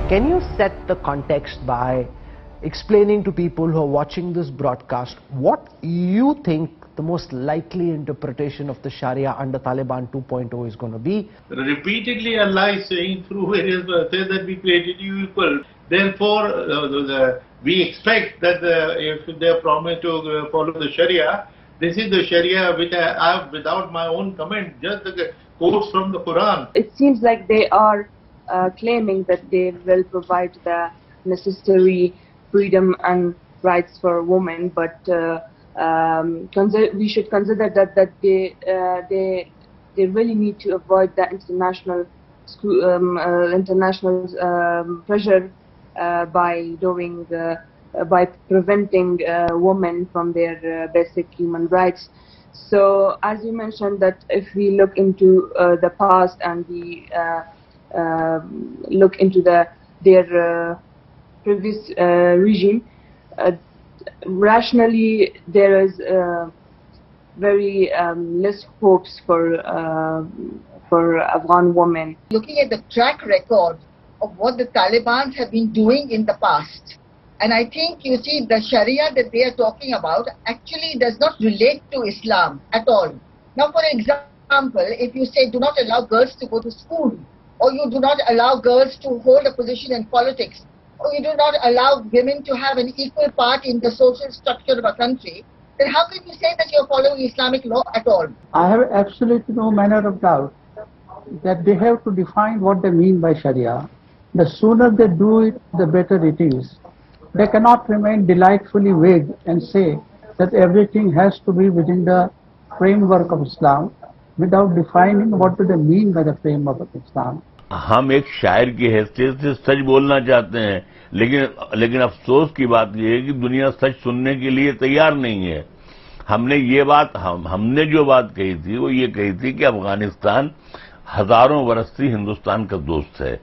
Can you set the context by explaining to people who are watching this broadcast what you think the most likely interpretation of the Sharia under Taliban 2.0 is going to be? Repeatedly Allah is saying through various verses that we created you equal. Therefore, we expect that if they are promised to follow the Sharia, this is the Sharia which I have without my own comment, just the quotes from the Quran. It seems like they are claiming that they will provide the necessary freedom and rights for women, but we should consider that they really need to avoid the international pressure by preventing women from their basic human rights. So, as you mentioned, that if we look into the past and we look into their previous regime, rationally there is very less hopes for Afghan women. Looking at the track record of what the Taliban have been doing in the past, and I think you see the Sharia that they are talking about actually does not relate to Islam at all. Now, for example, if you say do not allow girls to go to school, or you do not allow girls to hold a position in politics, or you do not allow women to have an equal part in the social structure of a country, then how can you say that you are following Islamic law at all? I have absolutely no manner of doubt that they have to define what they mean by Sharia. The sooner they do it, the better it is. They cannot remain delightfully vague and say that everything has to be within the framework of Islam without defining what do they mean by the framework of Islam. हम एक शायर की हैसियत से सच बोलना चाहते हैं, लेकिन अफसोस की बात यह है कि दुनिया सच सुनने के लिए तैयार नहीं है। हमने जो बात कही थी वो ये कही थी कि अफगानिस्तान हजारों वर्ष से हिंदुस्तान का दोस्त है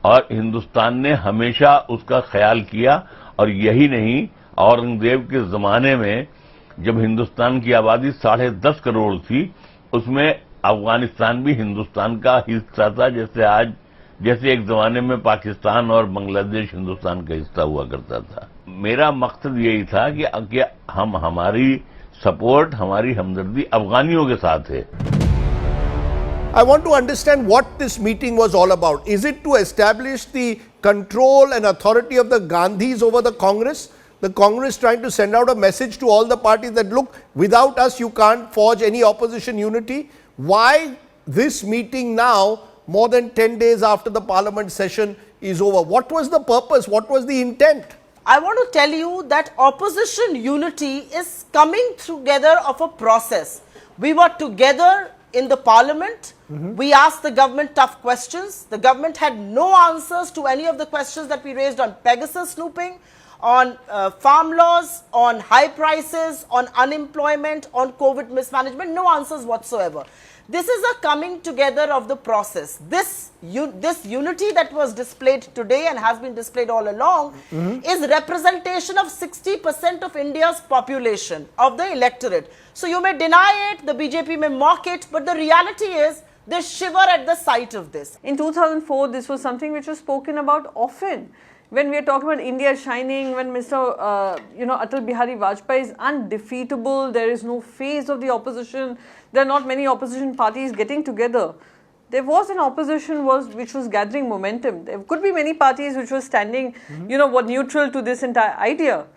और हिंदुस्तान ने हमेशा उसका ख्याल किया। और यही नहीं, औरंगजेब के जमाने में जब हिंदुस्तान की आबादी 10.5 करोड़ थी, उसमें अफगानिस्तान भी हिंदुस्तान का हिस्सा था, जैसे एक जमाने में पाकिस्तान और बांग्लादेश हिंदुस्तान का हिस्सा हुआ करता था। मेरा मकसद यही था कि हमारी सपोर्ट, हमारी हमदर्दी अफगानियों के साथ है। I want to understand what this meeting was all about. Is it to establish the control and authority of the Gandhis over the Congress? The Congress trying to send out a message to all the parties that look, without us you can't forge any opposition unity? Why this meeting now, more than 10 days after the parliament session is over? What was the purpose? What was the intent? I want to tell you that opposition unity is coming together of a process. We were together in the parliament. We asked the government tough questions. The government had no answers to any of the questions that we raised on Pegasus snooping, on farm laws, on high prices, on unemployment, on COVID mismanagement, no answers whatsoever. This is a coming together of the process. This unity that was displayed today and has been displayed all along is representation of 60% of India's population, of the electorate. So you may deny it, the BJP may mock it, but the reality is they shiver at the sight of this. In 2004, this was something which was spoken about often. When we are talking about India shining, when Mr. Atal Bihari Vajpayee is undefeatable, there is no phase of the opposition, there are not many opposition parties getting together. There was an opposition which was gathering momentum. There could be many parties which were standing, were neutral to this entire idea.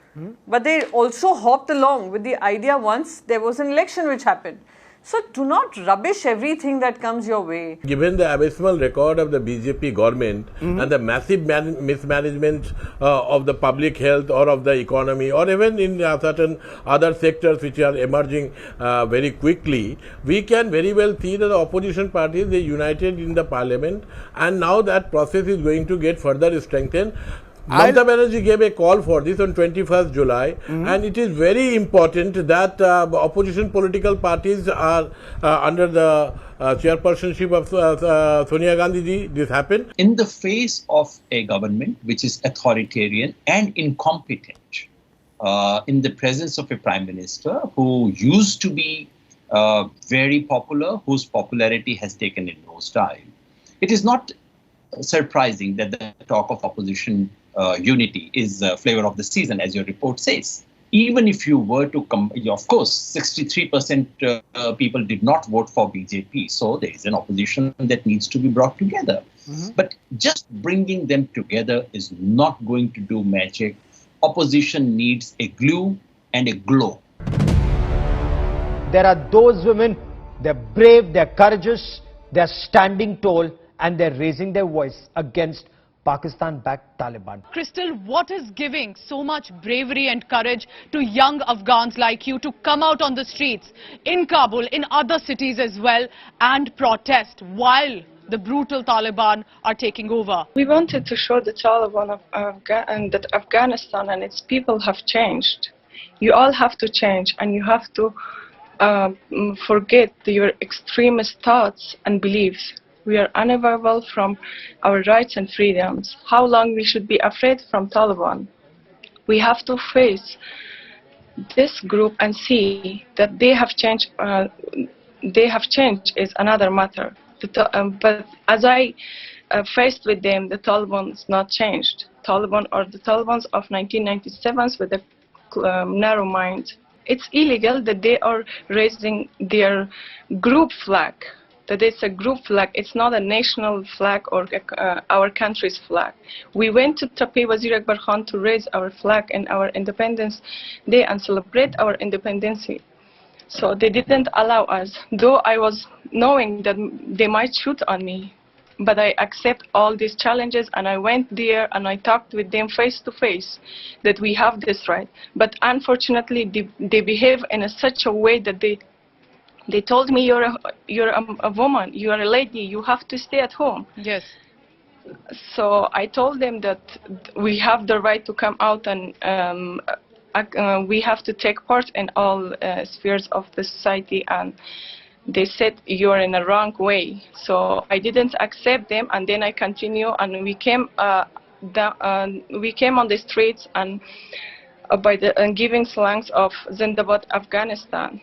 But they also hopped along with the idea once there was an election which happened. So do not rubbish everything that comes your way. Given the abysmal record of the BJP government and the massive mismanagement of the public health or of the economy, or even in certain other sectors which are emerging very quickly, we can very well see that the opposition parties, they united in the parliament, and now that process is going to get further strengthened. Mamata Banerjee gave a call for this on 21st July, and it is very important that opposition political parties are under the chairpersonship of Sonia Gandhi ji, this happened. In the face of a government which is authoritarian and incompetent, in the presence of a prime minister who used to be very popular, whose popularity has taken a nosedive, it is not surprising that the talk of opposition unity is flavor of the season, as your report says. Even if you were to come, of course, 63% people did not vote for BJP. So there is an opposition that needs to be brought together. But just bringing them together is not going to do magic. Opposition needs a glue and a glow. There are those women, they're brave, they're courageous, they're standing tall, and they're raising their voice against Pakistan-backed Taliban. Crystal, what is giving so much bravery and courage to young Afghans like you to come out on the streets in Kabul, in other cities as well, and protest while the brutal Taliban are taking over? We wanted to show the Taliban that Afghanistan and its people have changed. You all have to change, and you have to forget your extremist thoughts and beliefs. We are unavailable from our rights and freedoms. How long we should be afraid from Taliban? We have to face this group and see that they have changed. They have changed is another matter. But as I faced with them, the Taliban is not changed. Taliban or the Talibans of 1997 with a narrow mind. It's illegal that they are raising their group flag. That it's a group flag, it's not a national flag or our country's flag. We went to Tapi Wazir Akbar Khan to raise our flag and our Independence Day and celebrate our independence. So they didn't allow us, though I was knowing that they might shoot on me. But I accept all these challenges, and I went there and I talked with them face to face that we have this right. But unfortunately, they behave in such a way that they told me, you're a woman, you are a lady, you have to stay at home. Yes. So I told them that we have the right to come out and we have to take part in all spheres of the society, and they said you're in a wrong way. So I didn't accept them, and then I continue, and we came on the streets and by giving slangs of Zindabad Afghanistan.